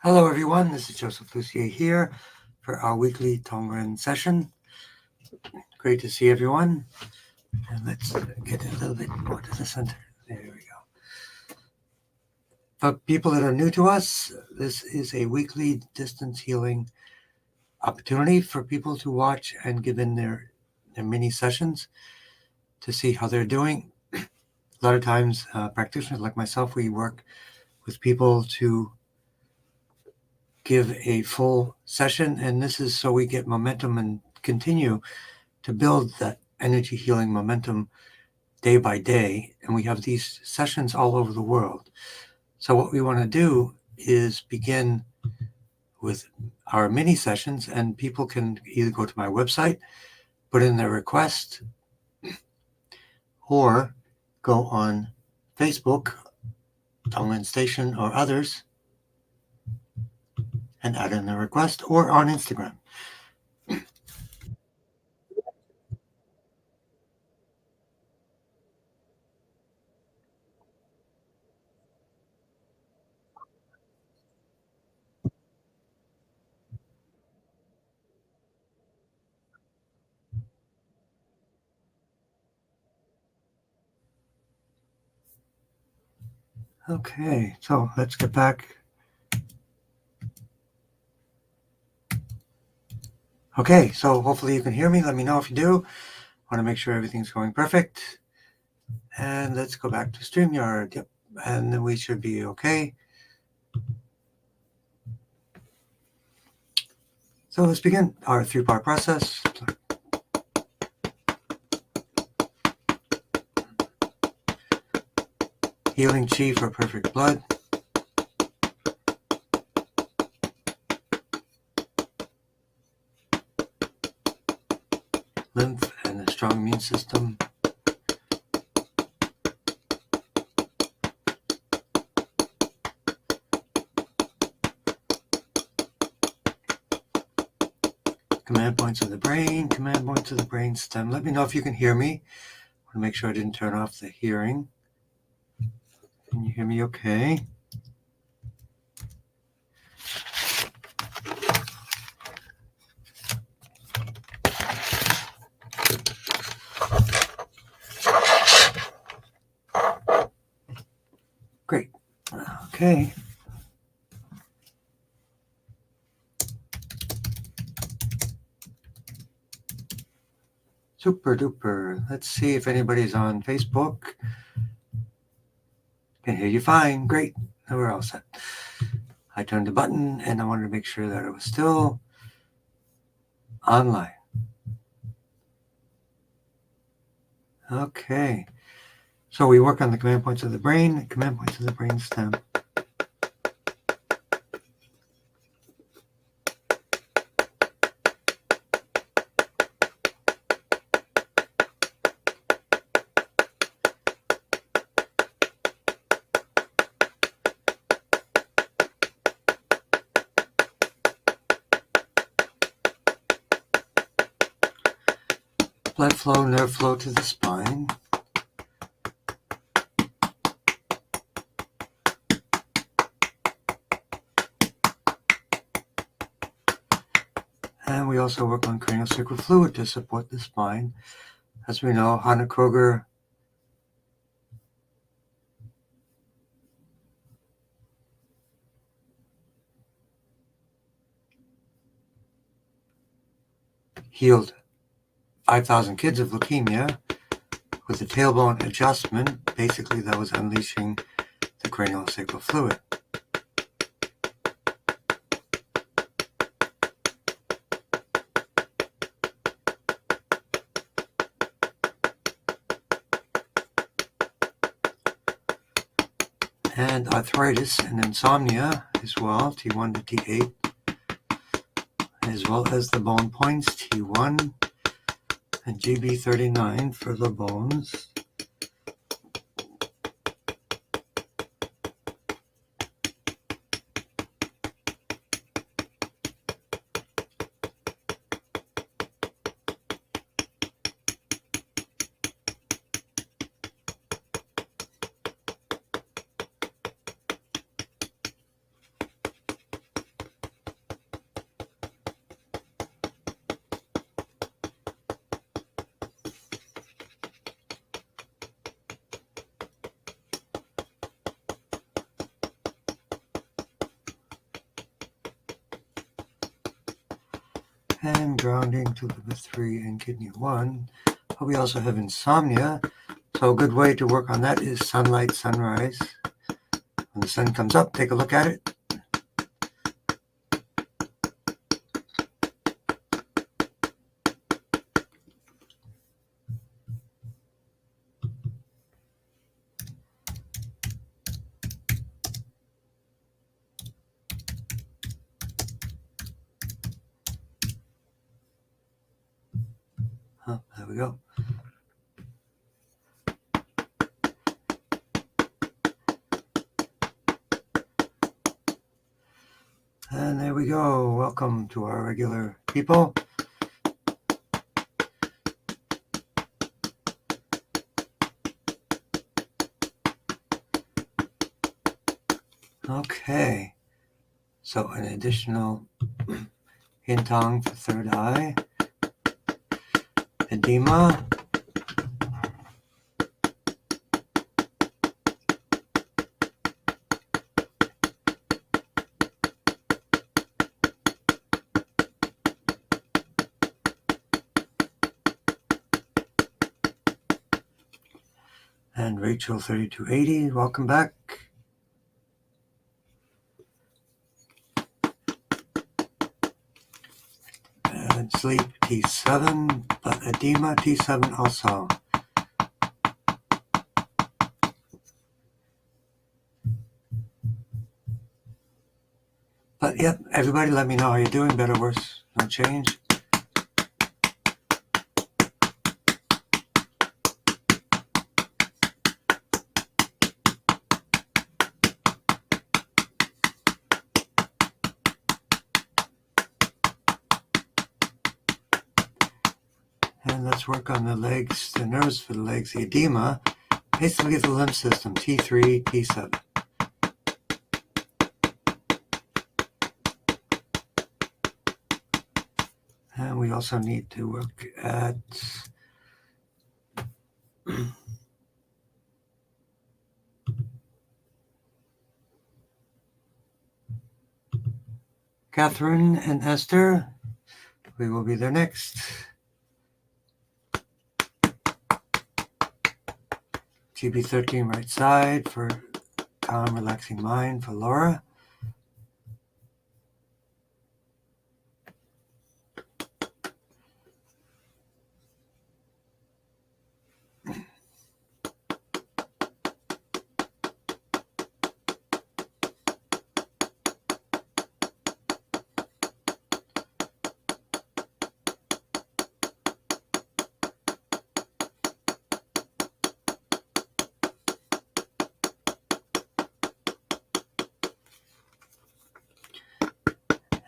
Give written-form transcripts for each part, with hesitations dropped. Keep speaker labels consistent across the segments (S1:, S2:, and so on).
S1: Hello everyone, this is Joseph Lucier here for our weekly Tongren session. Great to see everyone. And let's get a little bit more to the center. There we go. For people that are new to us, this is a weekly distance healing opportunity for people to watch and give in their mini sessions to see how they're doing. A lot of times, practitioners like myself, we work with people to give a full session, and this is so we get momentum and continue to build that energy healing momentum day by day. And we have these sessions all over the world. So what we want to do is begin with our mini sessions, and people can either go to my website, put in their request, or go on Facebook, Tongren Station, or others, and add in their request, or on Instagram. Okay, so let's get back. Okay, so hopefully you can hear me. Let me know if you do. I want to make sure everything's going perfect. And let's go back to StreamYard. Yep, and then we should be okay. So let's begin our three-part process. Healing Chi for perfect blood. Lymph and a strong immune system. Command points of the brain, command points of the brain stem. Let me know if you can hear me. I want to make sure I didn't turn off the hearing. Can you hear me okay? Great. Okay. Super duper. Let's see if anybody's on Facebook. Can hear you fine. Great. Now we're all set. I turned the button and I wanted to make sure that it was still online. Okay. So we work on the command points of the brain, command points of the brain stem. Blood flow, nerve flow to the spine. And we also work on craniosacral fluid to support the spine. As we know, Hannah Kroger healed 5,000 kids of leukemia with a tailbone adjustment. Basically, that was unleashing the craniosacral fluid. And arthritis and insomnia as well, T1 to T8, as well as the bone points, T1 and GB39 for the bones. And grounding to liver 3 and kidney 1. But we also have insomnia. So a good way to work on that is sunlight, sunrise. When the sun comes up, take a look at it. Oh, there we go. And there we go. Welcome to our regular people. Okay. So an additional yin Tong for third eye. Edema. And Rachel 3280, welcome back. And sleep T7, but edema T7 also. But yep, everybody let me know how you're doing, better, worse, no change. And let's work on the legs, the nerves for the legs, the edema. Basically the lymph system, T3, T7. And we also need to work at Catherine and Esther. We will be there next. GB13 right side for calm, relaxing mind for Laura.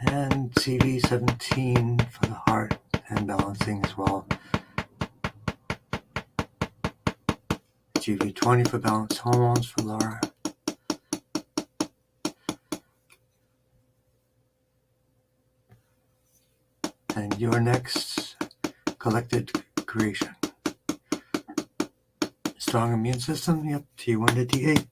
S1: And CV17 for the heart and balancing as well. GV20 for balanced hormones for Laura. And your next collected creation. Strong immune system, yep, T1 to T8.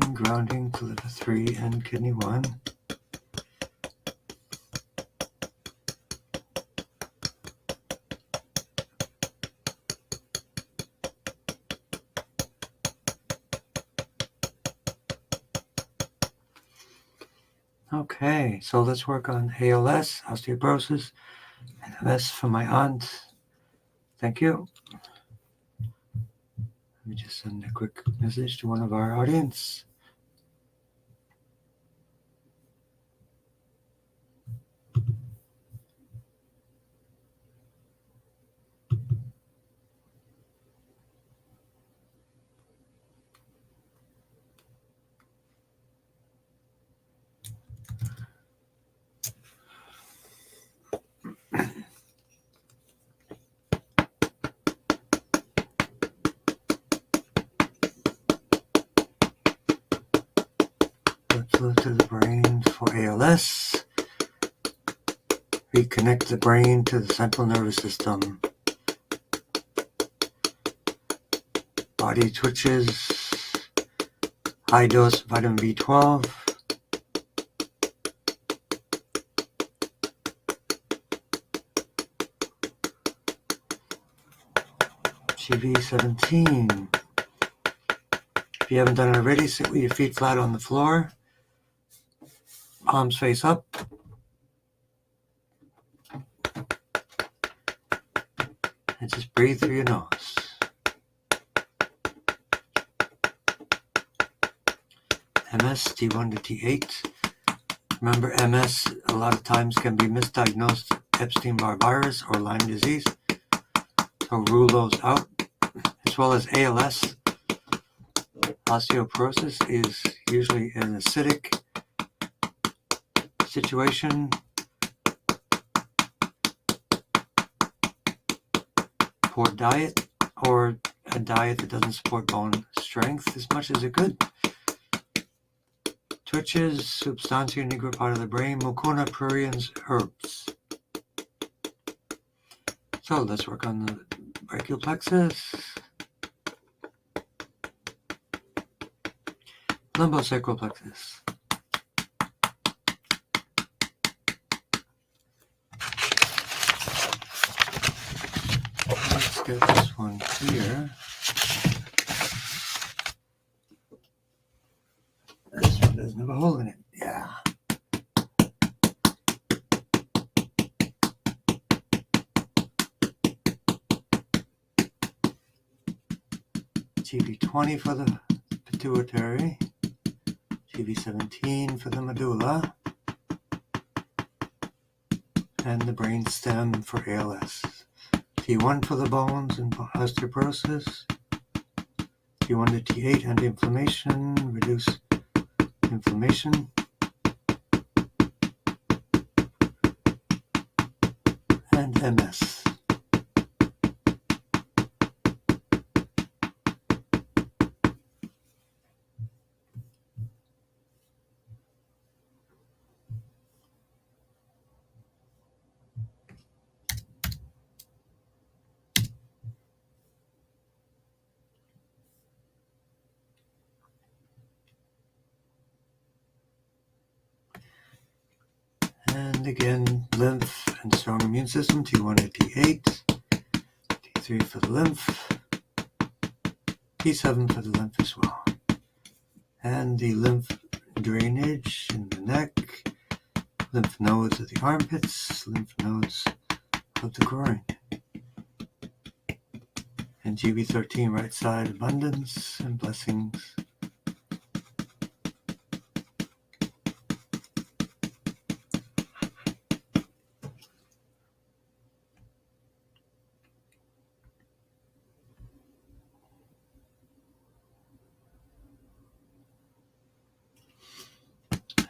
S1: And grounding to liver 3 and kidney 1. Okay, so let's work on ALS, osteoporosis, and MS for my aunt. Thank you. Let me just send a quick message to one of our audience. to the brain for ALS. Reconnect the brain to the central nervous system. Body twitches. High dose vitamin B12. GB17. If you haven't done it already, sit with your feet flat on the floor. Palms face up. And just breathe through your nose. MS, T1 to T8. Remember, MS a lot of times can be misdiagnosed Epstein-Barr virus or Lyme disease. So rule those out. As well as ALS. Osteoporosis is usually an acidic situation. Poor diet, or a diet that doesn't support bone strength as much as it could. Twitches, substantia nigra part of the brain, mucuna pruriens, herbs. So let's work on the brachial plexus. Lumbosacral plexus. Let's get this one here. This one doesn't have a hole in it. Yeah. GB20 for the pituitary. GB17 for the medulla. And the brain stem for ALS. T1 for the bones and osteoporosis. T1 to T8 anti-inflammation, reduce inflammation. And MS. And again, lymph and strong immune system, T1 to T8, T3 for the lymph, T7 for the lymph as well. And the lymph drainage in the neck, lymph nodes of the armpits, lymph nodes of the groin. And GB13 right side, abundance and blessings.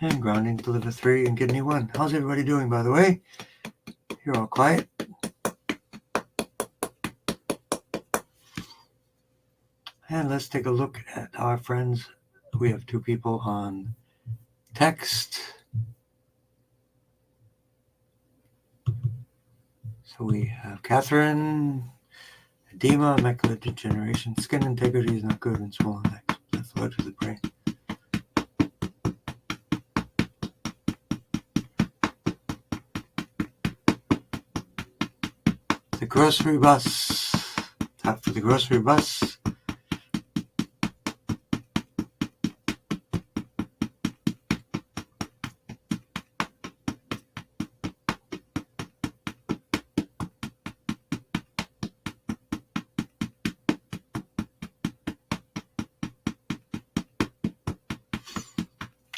S1: And grounding to liver 3 and kidney 1. How's everybody doing, by the way? You're all quiet. And let's take a look at our friends. We have 2 people on text. So we have Catherine, edema, macular degeneration, skin integrity is not good, and swollen necks. Blood flow to the brain. The grocery bus. Tap for the grocery bus.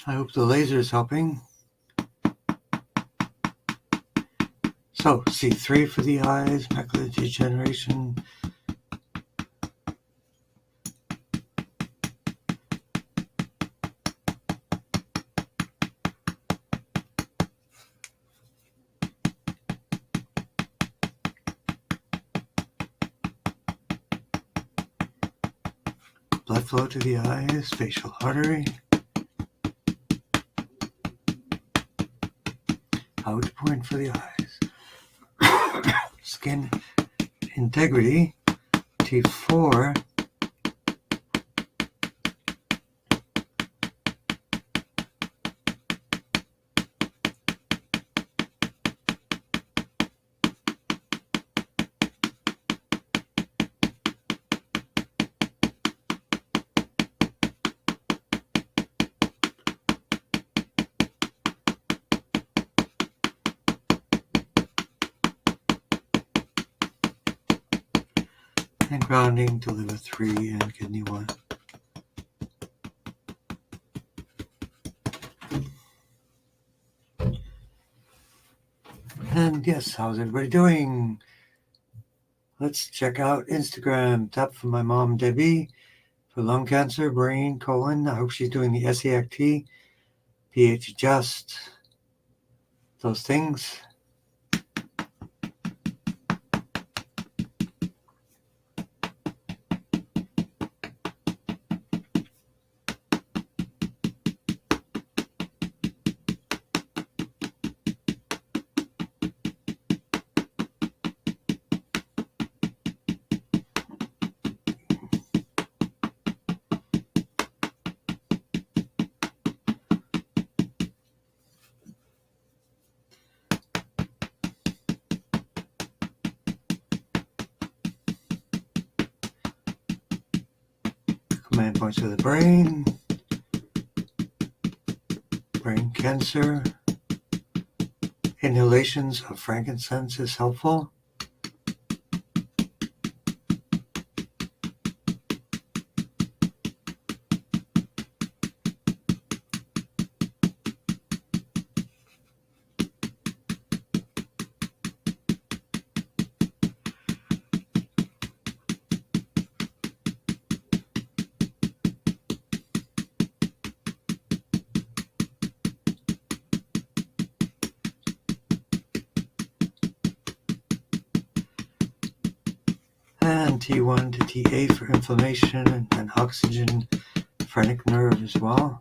S1: I hope the laser is helping. So, C3 for the eyes, macular degeneration. Blood flow to the eyes, facial artery. Out point for the eyes. Skin integrity, T4. And grounding to liver 3 and kidney 1. And yes, how's everybody doing? Let's check out Instagram. Tap for my mom, Debbie, for lung cancer, brain, colon. I hope she's doing the SACT, pH adjust, those things. Command points of the brain cancer. Inhalations of frankincense is helpful. And T1 to T8 for inflammation and oxygen, phrenic nerve as well.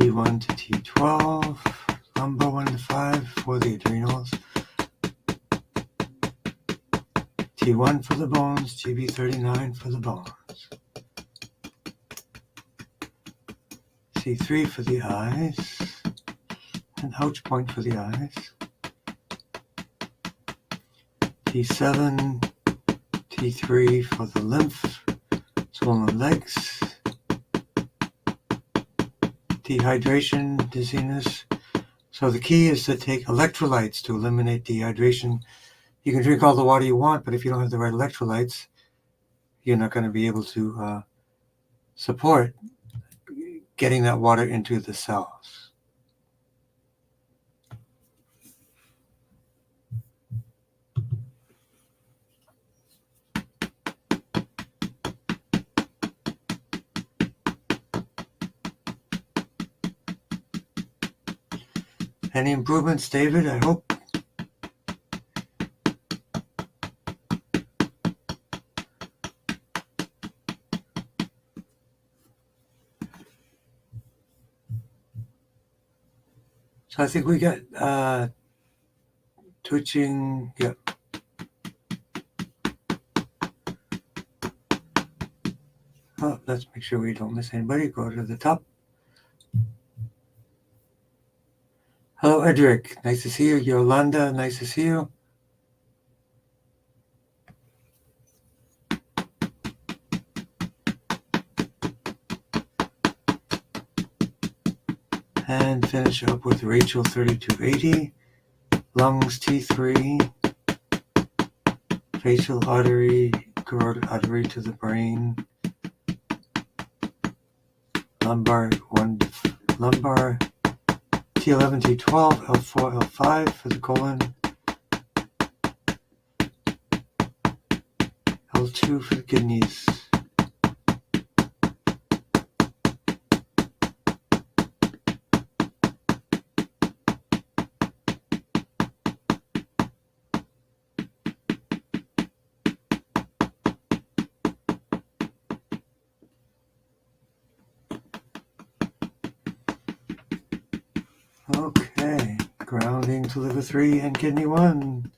S1: T1 to T12, lumbar 1 to 5 for the adrenals. T1 for the bones, GB39 for the bones. C3 for the eyes, and ouch point for the eyes. T7, T3 for the lymph, swollen legs. Dehydration, dizziness. So the key is to take electrolytes to eliminate dehydration. You can drink all the water you want, but if you don't have the right electrolytes, you're not going to be able to support getting that water into the cells. Any improvements, David? I hope. So I think we got twitching. Yep. let's make sure we don't miss anybody. Go to the top. Hello, Edric. Nice to see you. Yolanda, nice to see you. And finish up with Rachel 3280. Lungs T3. Facial artery, carotid artery to the brain. Lumbar T11, T12, L4, L5 for the colon. L2 for the kidneys. Okay, grounding to liver 3 and kidney 1.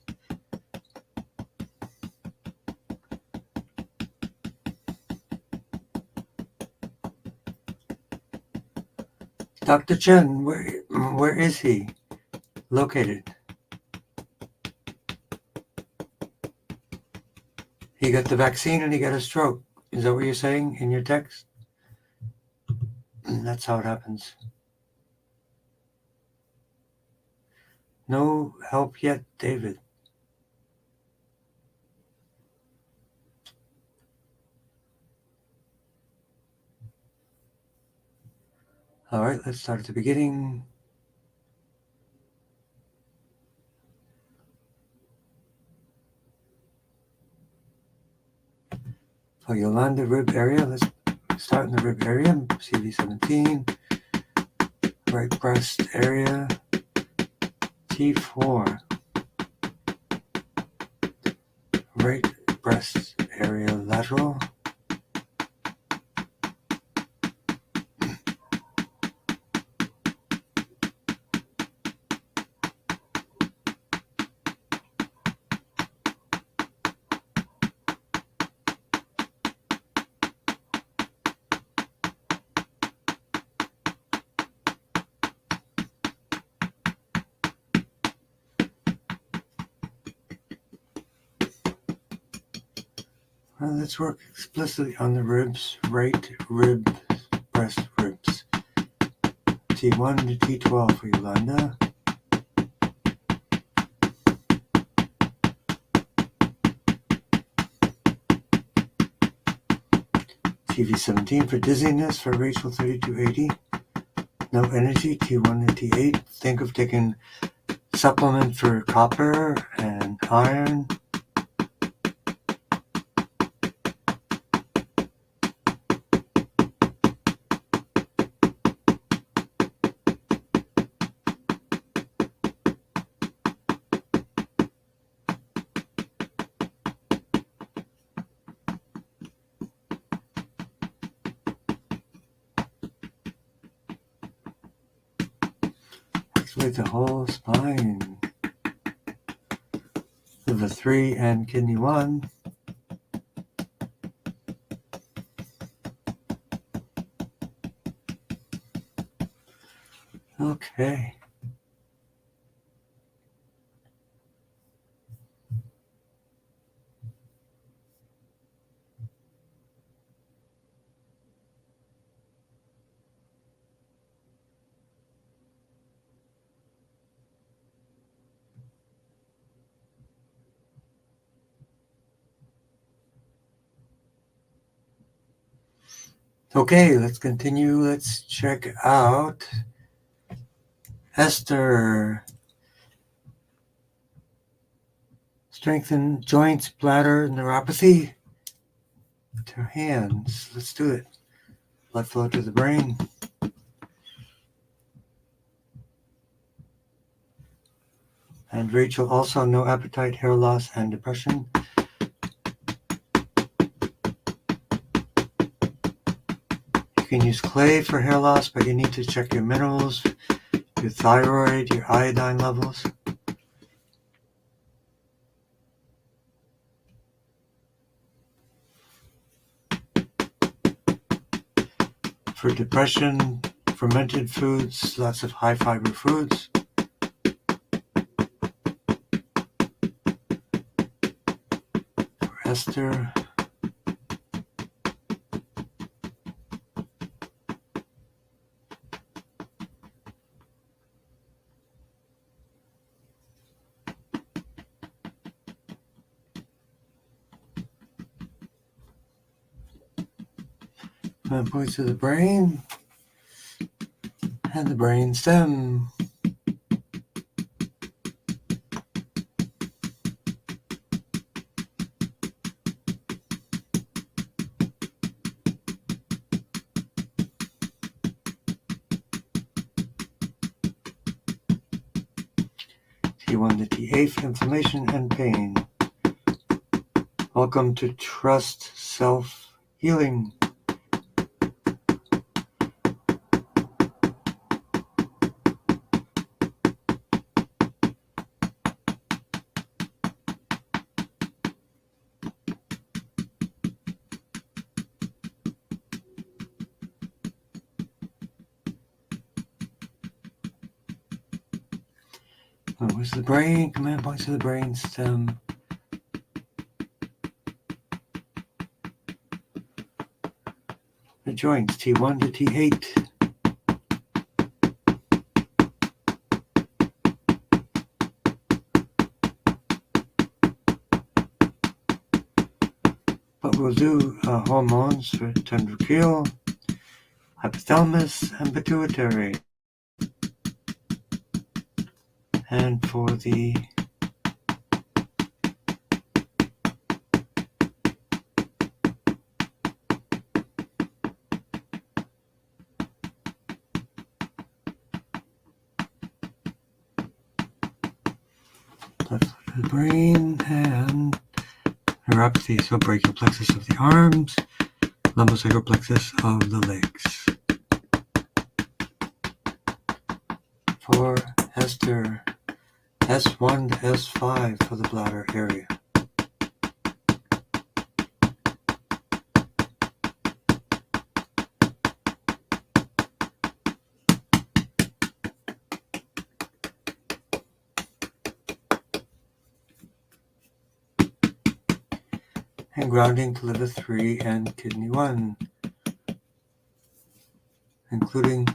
S1: Dr. Chen, where is he located? He got the vaccine and he got a stroke. Is that what you're saying in your text? That's how it happens. No help yet, David. All right, let's start at the beginning. For Yolanda, rib area, let's start in the rib area, CV17, right breast area, T4, right breast area lateral, let's work explicitly on the ribs, right rib, breast ribs. T1 to T12 for Yolanda. TV17 for dizziness for Rachel 3280. No energy, T1 to T8. Think of taking supplement for copper and iron. With the whole spine. Liver 3 and kidney 1. Okay. Okay, let's continue. Let's check out Esther. Strengthen joints, bladder, neuropathy to hands. Let's do it. Blood flow to the brain. And Rachel also no appetite, hair loss, and depression. You can use clay for hair loss, but you need to check your minerals, your thyroid, your iodine levels. For depression, fermented foods, lots of high fiber foods. For Esther, command points of the brain and the brain stem. T1 to T8, inflammation and pain. Welcome to Trust Self-Healing. Where's the brain? Command points of the brain stem. The joints, T1 to T8. But we'll do hormones for tendrocule, hypothalamus, and pituitary. And for the brain and neuropathy, so brachial plexus of the arms, lumbosacral plexus of the legs. For Esther, S1 to S5 for the bladder area. And grounding to liver 3 and kidney 1, including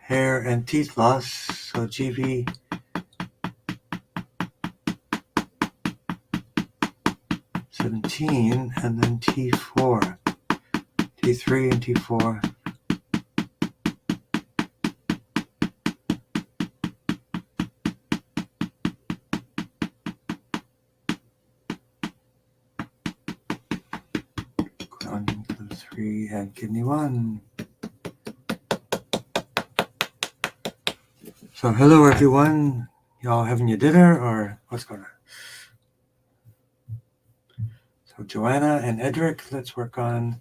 S1: hair and teeth loss, so GV 17, and then T4, T3 and T4. Grounding to liver 3 and kidney 1. So hello everyone, y'all having your dinner or what's going on? So Joanna and Edric, let's work on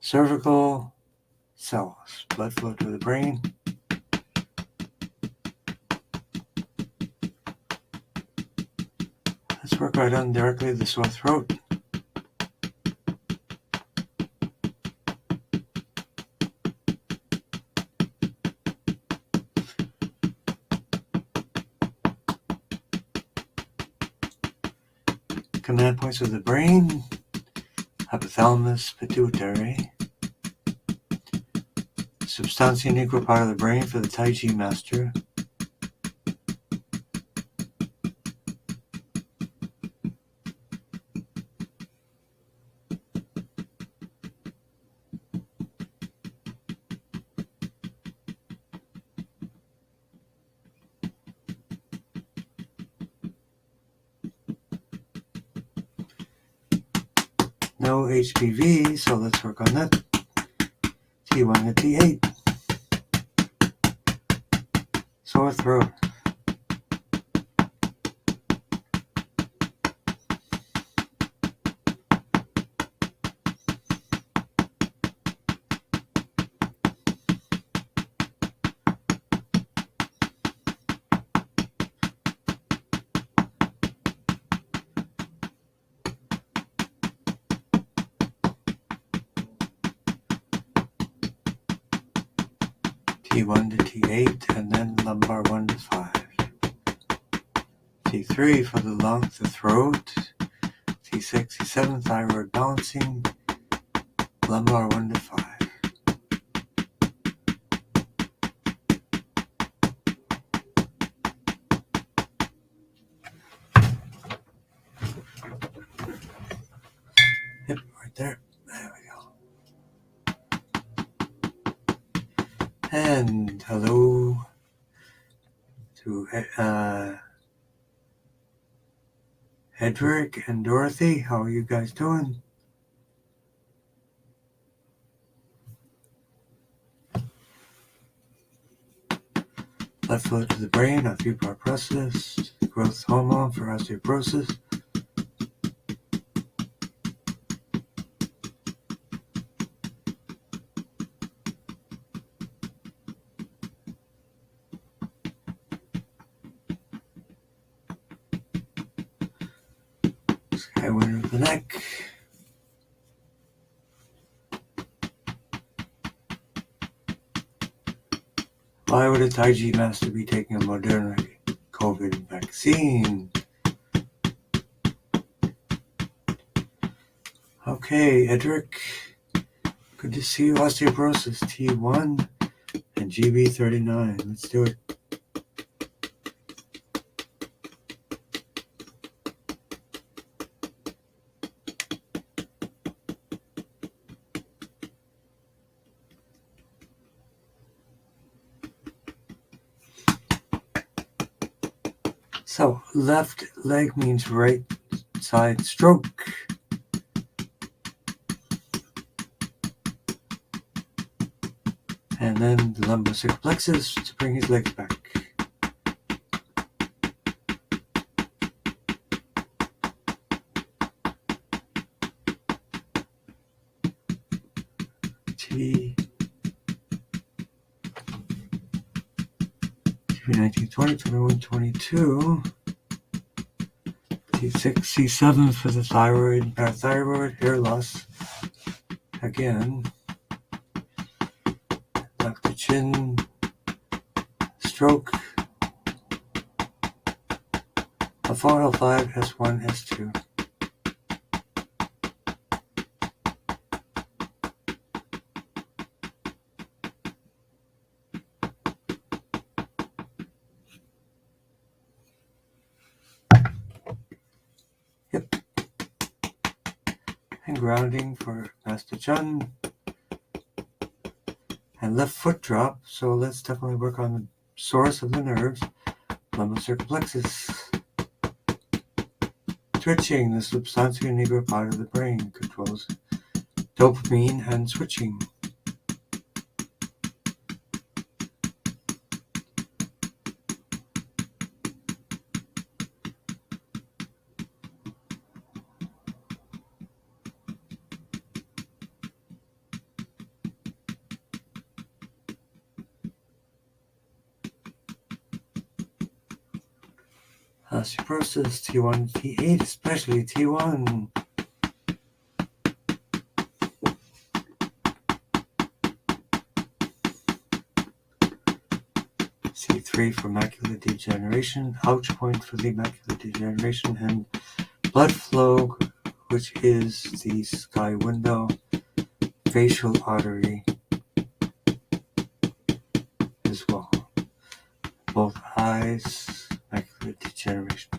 S1: cervical cells, blood flow to the brain. Let's work right on directly the sore throat. Command points of the brain, hypothalamus, pituitary, substantia nigra part of the brain for the Tai Chi master, no HPV, so let's work on that. T1 to T8. Sore throat. T1 to T8, and then lumbar 1 to 5. T3 for the throat. T6, T7, thyroid balancing, lumbar 1 to 5. Yep, right there. There we go. And hello to Hedrick and Dorothy. How are you guys doing? Left foot to the brain, a 3-part process. Growth hormone for osteoporosis. Sky winner of the neck. Why would a Taiji master be taking a Moderna COVID vaccine? Okay, Edric, good to see you. Osteoporosis T1 and GB39. Let's do it. So, left leg means right side stroke. And then the lumbosacral plexus to bring his legs back. T 19, 20, 21, 22. T6, C7 for the thyroid, parathyroid, hair loss. Again. Left the chin, stroke. L4, L5, S1, S2. Yep. And grounding for Master Chun. And left foot drop, so let's definitely work on the source of the nerves, lumbosacral plexus. Twitching, the substantia nigra part of the brain, controls dopamine and switching. Osteoporosis, T1, T8, especially T1. C3 for macular degeneration, ouch point for the macular degeneration, and blood flow, which is the sky window, facial artery as well. Both eyes, macular degeneration.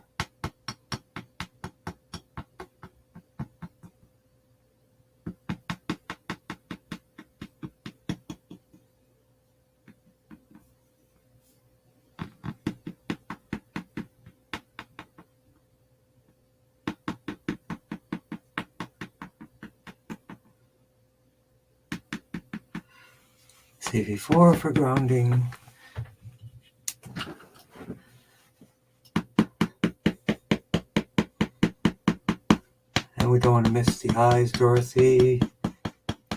S1: CV4 for grounding. And we don't want to miss the eyes, Dorothy.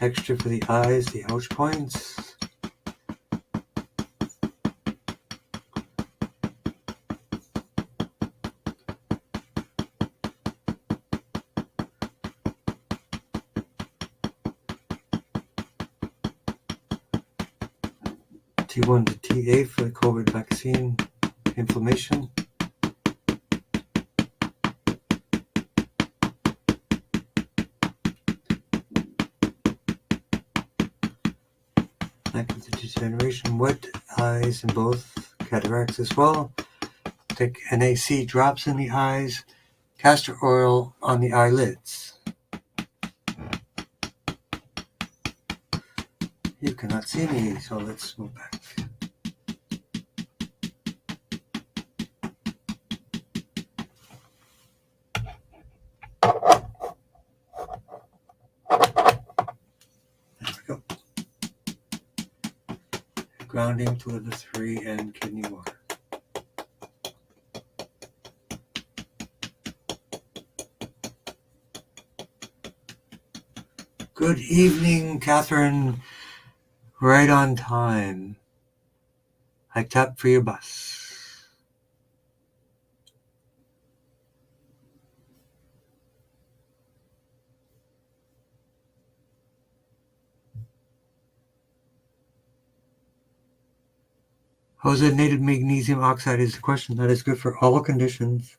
S1: Extra for the eyes, the ouch points. T1 to T8 for the COVID vaccine inflammation. Macular degeneration, wet eyes in both, cataracts as well. Take NaC drops in the eyes, castor oil on the eyelids. You cannot see me, so let's move back. There we go. Grounding to liver 3 and kidney water. Good evening, Catherine. Right on time. I tapped for your bus. Jose, native magnesium oxide is the question. That is good for all conditions.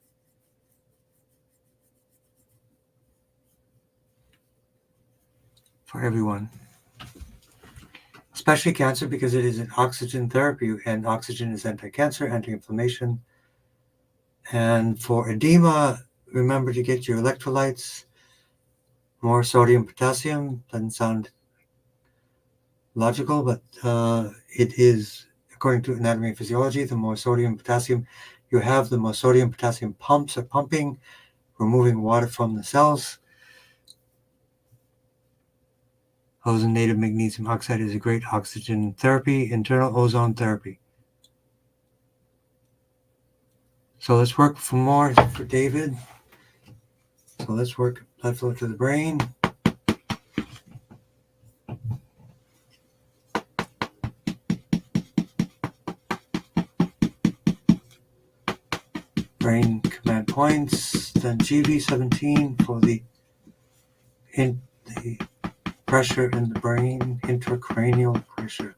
S1: For everyone. Especially cancer, because it is an oxygen therapy, and oxygen is anti-cancer, anti-inflammation. And for edema, remember to get your electrolytes. More sodium, potassium. Doesn't sound logical, but it is, according to anatomy and physiology, the more sodium, potassium you have, the more sodium, potassium pumps are pumping, removing water from the cells. Ozone native magnesium oxide is a great oxygen therapy, internal ozone therapy. So let's work for more for David. So let's work blood flow to the brain. Brain command points, then GV17 for the pressure in the brain, intracranial pressure.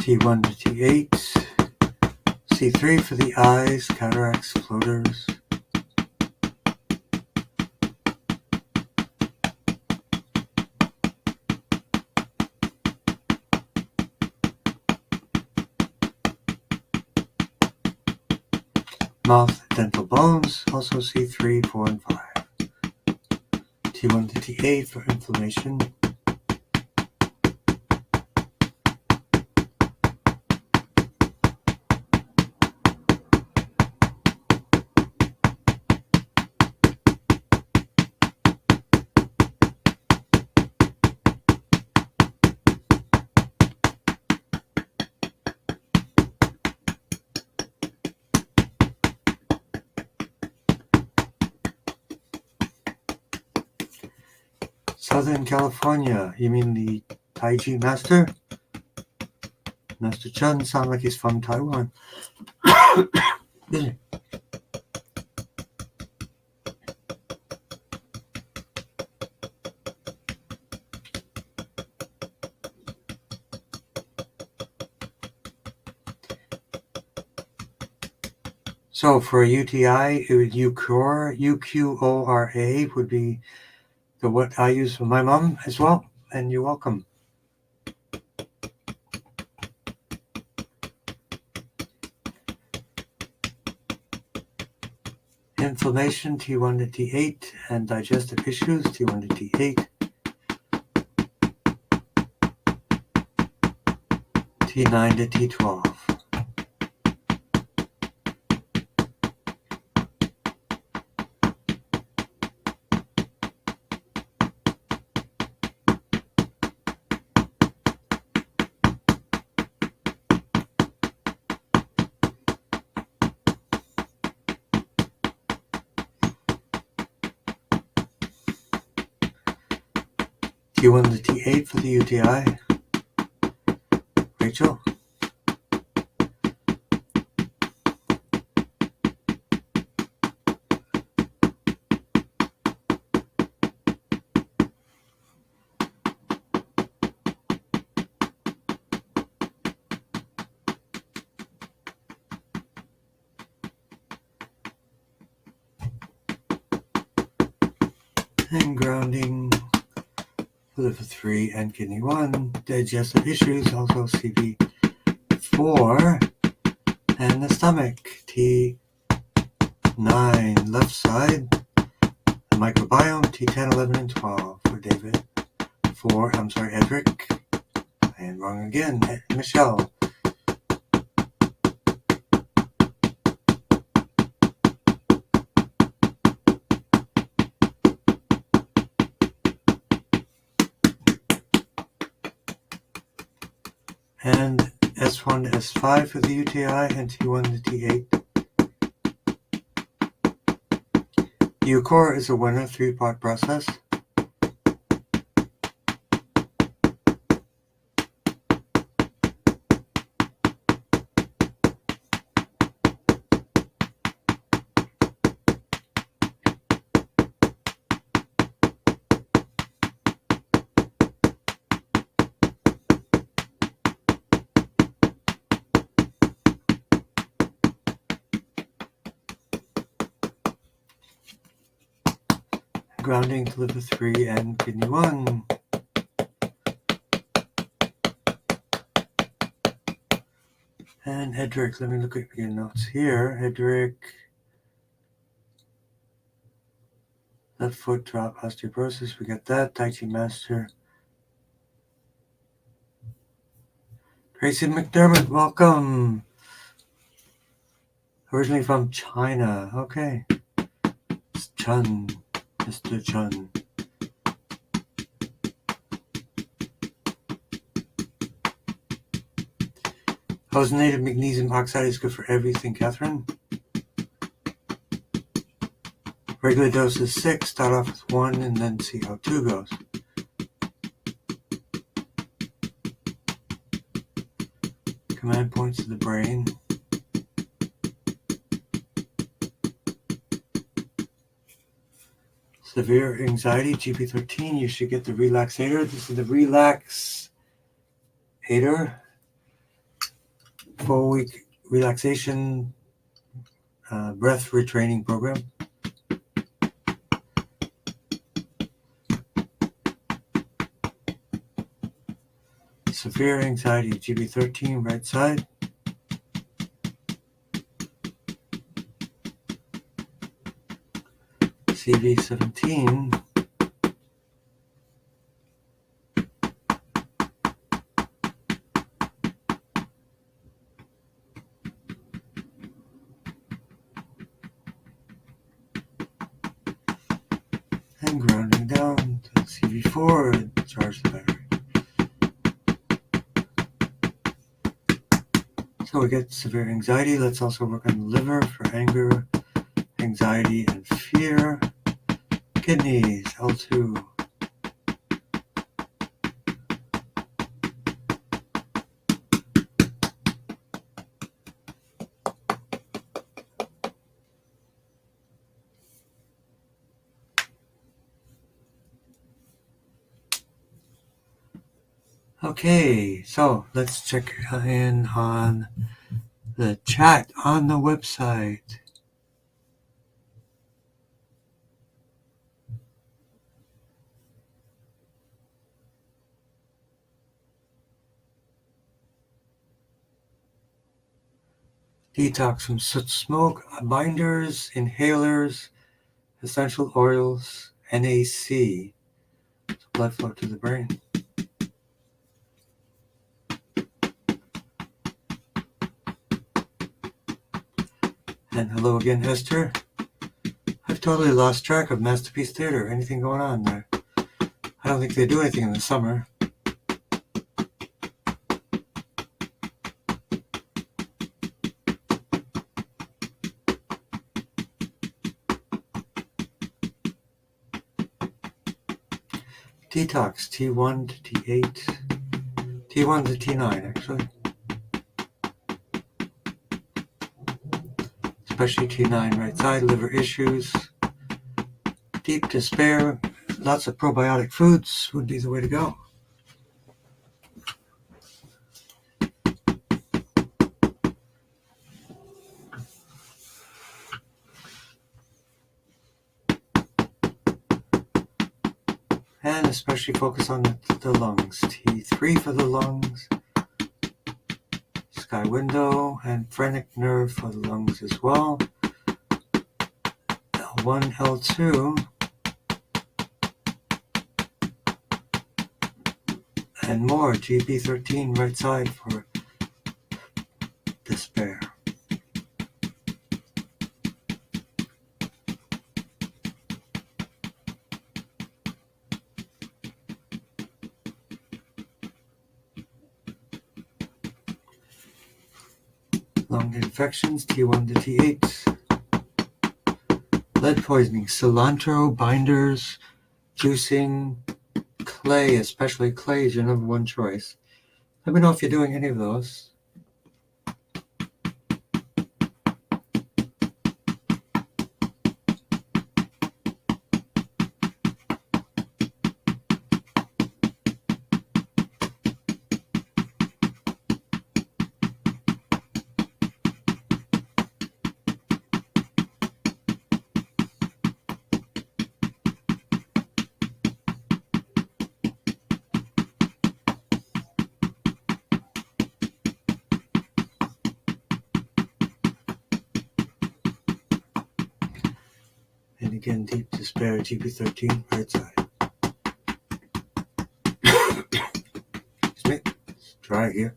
S1: T1 to T8, C3 for the eyes, cataracts, floaters. Mouth, dental bones, also C3, 4, and 5. T1 to T8 for inflammation. Southern California, you mean the Tai Chi master? Master Chen sounds like he's from Taiwan. So for a UTI, it would UQORA would be the what I use for my mom as well, and you're welcome. Inflammation, T1 to T8, and digestive issues, T1 to T8. T9 to T12. T1 to T8 for the UTI. Rachel. And grounding for liver 3 and kidney 1. Digestive issues, also CV4. And the stomach, T9 left side. The microbiome, T10, 11, and 12 for David. Edric. And wrong again, Michelle. And S1 to S5 for the UTI and T1 to T8. The UCOR is a winner 3-part process. Grounding to liver 3 and kidney 1. And Edric, let me look at your notes here. Edric, left foot drop osteoporosis, we got that. Tai Chi Master. Tracy McDermott, welcome. Originally from China. Okay. It's Chun, Mr. Chun. Ozonated magnesium oxide is good for everything, Catherine. Regular dose is 6. Start off with 1 and then see how 2 goes. Command points to the brain. Severe anxiety, GP13. You should get the Relaxator. This is the Relaxator 4-week relaxation breath retraining program. Severe anxiety, GB13, right side. CV17. And grounding down to CV4 and charge the battery. So we get severe anxiety. Let's also work on the liver for anger, anxiety, and fear. Kidneys, L2. Okay, so let's check in on the chat on the website. Detox from soot, smoke, binders, inhalers, essential oils, NAC. So blood flow to the brain. And hello again, Esther. I've totally lost track of Masterpiece Theater. Anything going on there? I don't think they do anything in the summer. Detox, T1 to T8, T1 to T9 actually. Especially T9 right side, liver issues, deep despair, lots of probiotic foods would be the way to go. And especially focus on the lungs. T3 for the lungs, sky window, and phrenic nerve for the lungs as well. L1, L2, and more. GB13 right side for despair. Lung infections, T1 to T8. Lead poisoning, cilantro, binders, juicing, clay, especially clay is your number one choice. Let me know if you're doing any of those. And again, deep despair, GB13, right side. Excuse me, it's dry here.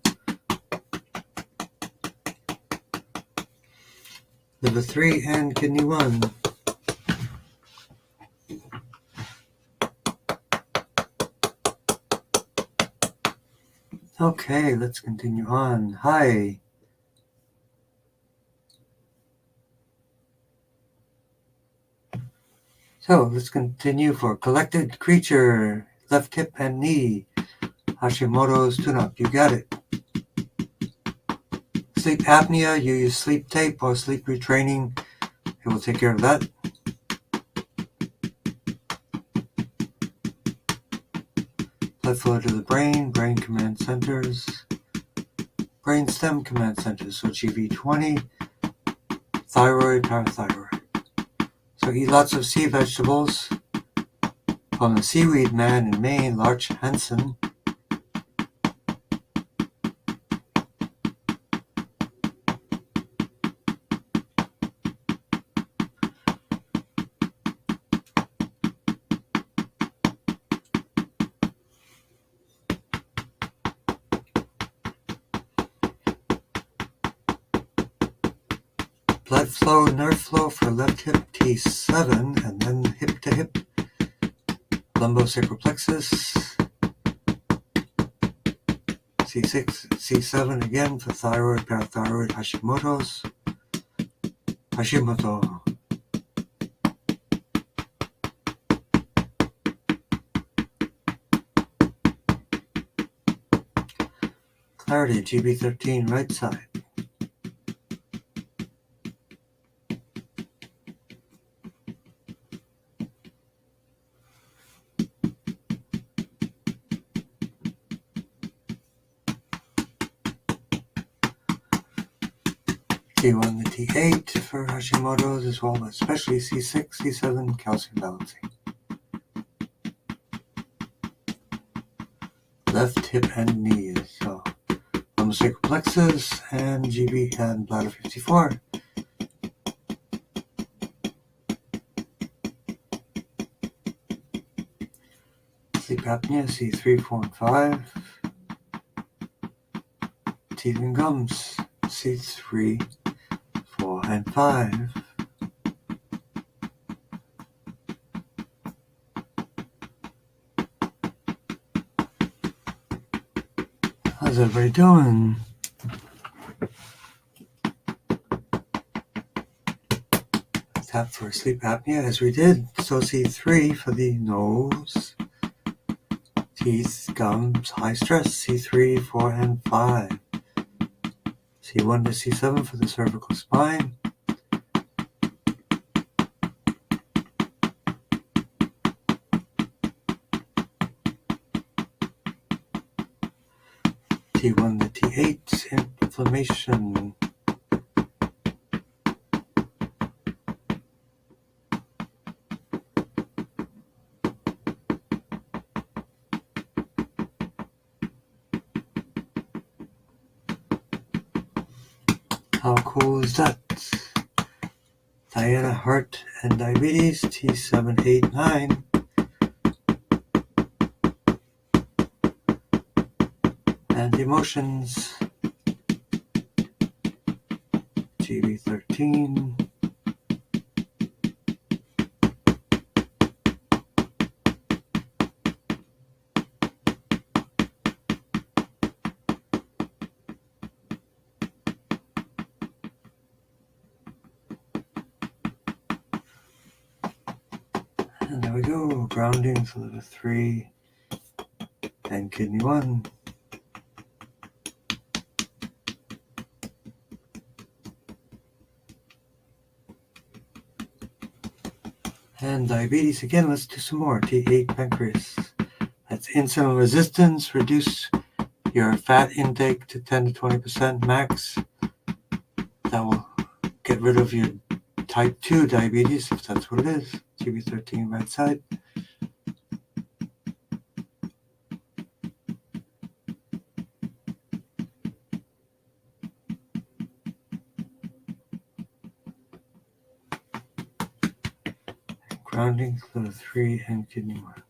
S1: Liver 3 and kidney 1. Okay, let's continue on. Hi. So let's continue for collected creature, left hip and knee, Hashimoto's tune-up. You got it. Sleep apnea, you use sleep tape or sleep retraining. It will take care of that. Blood flow to the brain, brain command centers, brain stem command centers. So GV20, thyroid, parathyroid. So eat lots of sea vegetables. From the seaweed man in Maine, Larch Hansen. Blood flow, nerve flow for left hip, T7, and then hip to hip, lumbosacral plexus, C6, C7 again for thyroid, parathyroid, Hashimoto's, Hashimoto. Clarity, GB13, right side. T1 to T8 for Hashimoto's as well, but especially C6, C7, calcium balancing. Left hip and knees. So lumbosacral plexus and GB and bladder 54. Sleep apnea, C3, 4, and 5. Teeth and gums, C3, 4, and 5. How's everybody doing? Tap for sleep apnea as we did. So C3 for the nose. Teeth, gums, high stress, C3, 4, and 5. C1 to C7 for the cervical spine. T1 to T8, inflammation. How cool is that? Diana, heart and diabetes, T7, 8, 9. And emotions, GB13. And there we go, grounding, so liver 3 and kidney 1. And diabetes again, let's do some more. T8 pancreas. That's insulin resistance. Reduce your fat intake to 10 to 20% max. That will get rid of your type 2 diabetes, if that's what it is. GB13 right side. Grounding, liver 3 and kidney 1.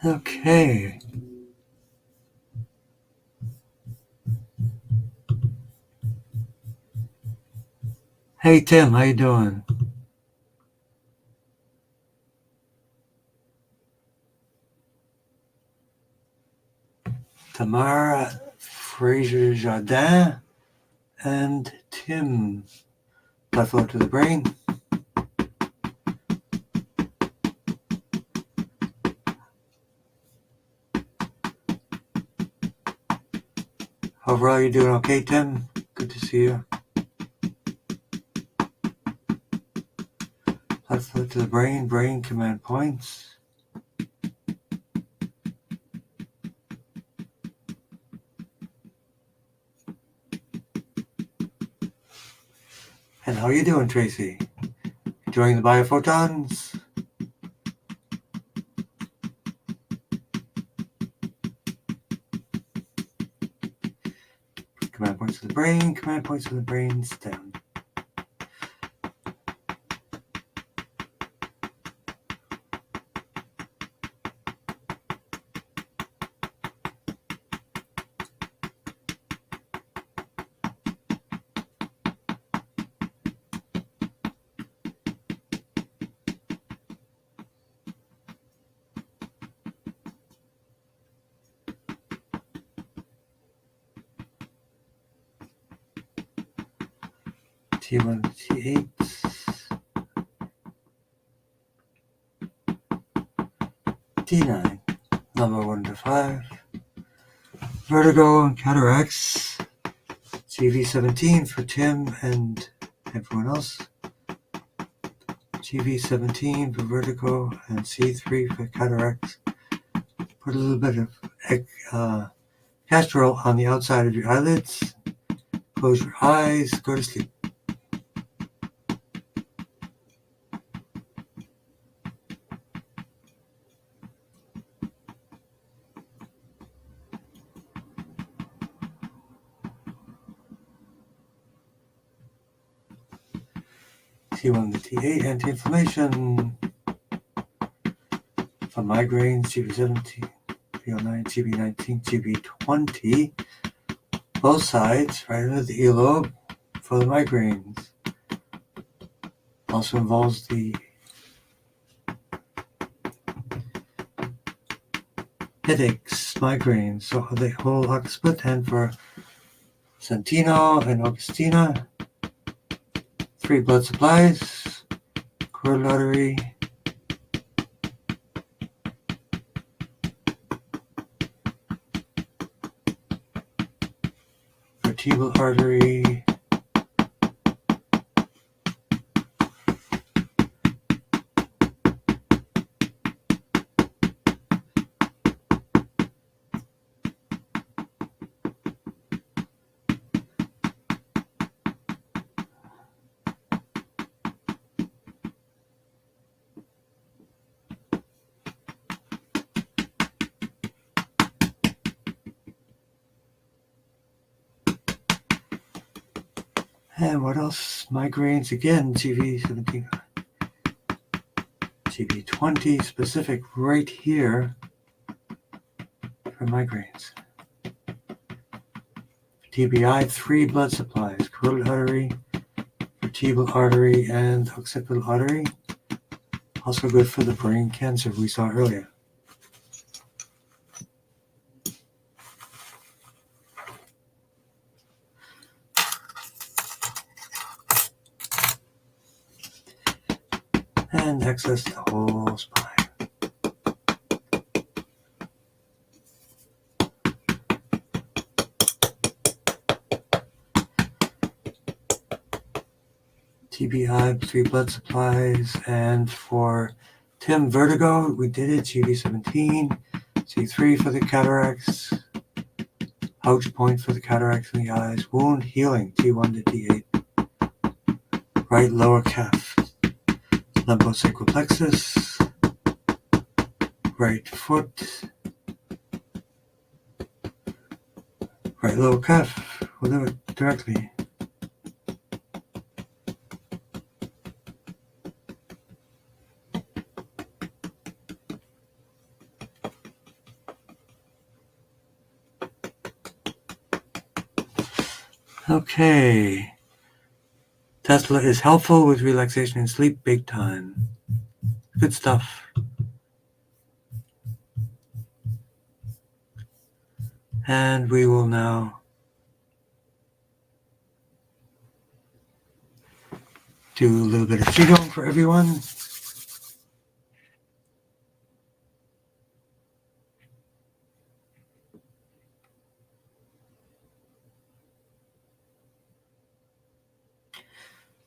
S1: Okay. Hey Tim, how you doing? Tamara, Fraser Jardin, and Tim. Blood flow to the brain. Overall, you're doing okay, Tim? Good to see you. Blood flow to the brain, brain command points. And how are you doing, Tracy? Enjoying the biophotons? Command points to the brain, command points to the brain stem. T1 to T8. T9, number 1 to 5. Vertigo and cataracts. CV17 for Tim and everyone else. CV17 for vertigo and C3 for cataracts. Put a little bit of castor oil on the outside of your eyelids. Close your eyes, go to sleep. T1 to T8, anti-inflammation. For migraines, GB17, P09, GB19, GB20. Both sides, right under the earlobe for the migraines. Also involves the headaches, migraines, so the whole occiput. And for Santino and Augustina, 3 blood supplies, carotid artery, vertebral artery, and what else? Migraines again, CV17, CV20 specific right here for migraines. TBI, 3 blood supplies, carotid artery, vertebral artery, and occipital artery. Also good for the brain cancer we saw earlier. And access the whole spine. TBI, 3 blood supplies, and for Tim, vertigo, we did it, CV17, C3 for the cataracts, pouch point for the cataracts in the eyes, wound healing, T1 to T8, right lower calf, lumbosacral plexus, right foot, right lower calf, we'll do it directly. Okay. Tesla is helpful with relaxation and sleep big time. Good stuff. And we will now do a little bit of Qigong for everyone.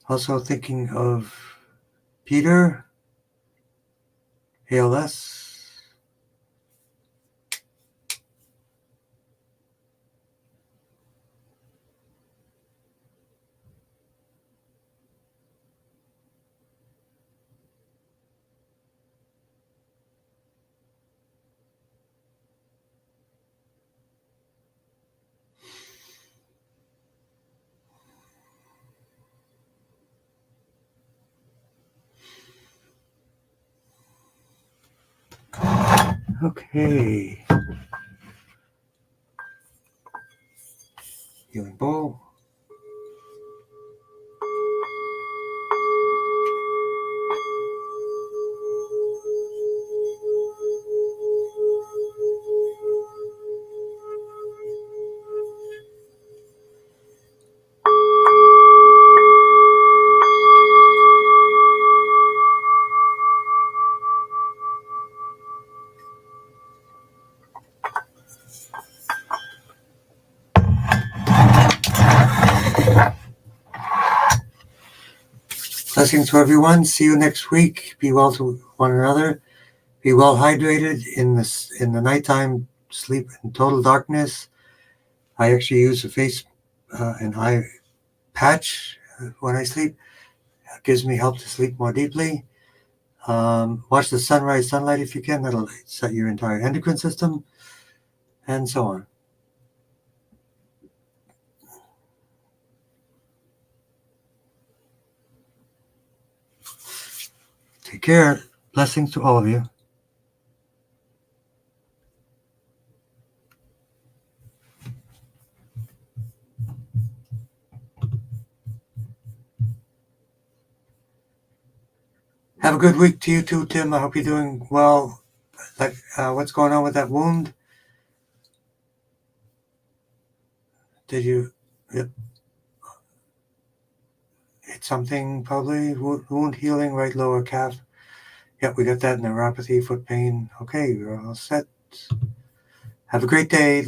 S1: Also thinking of Peter, ALS. Okay. Healing bowl. Blessings to everyone. See you next week. Be well to one another. Be well hydrated in the nighttime. Sleep in total darkness. I actually use a face and eye patch when I sleep. It gives me help to sleep more deeply. Watch the sunrise sunlight if you can. That'll set your entire endocrine system, and so on. Take care. Blessings to all of you. Have a good week to you too, Tim. I hope you're doing well. Like, what's going on with that wound? Did you? Yep. something probably. Wound healing, right lower calf. Yep, we got that. Neuropathy, foot pain. Okay, we're all set. Have a great day.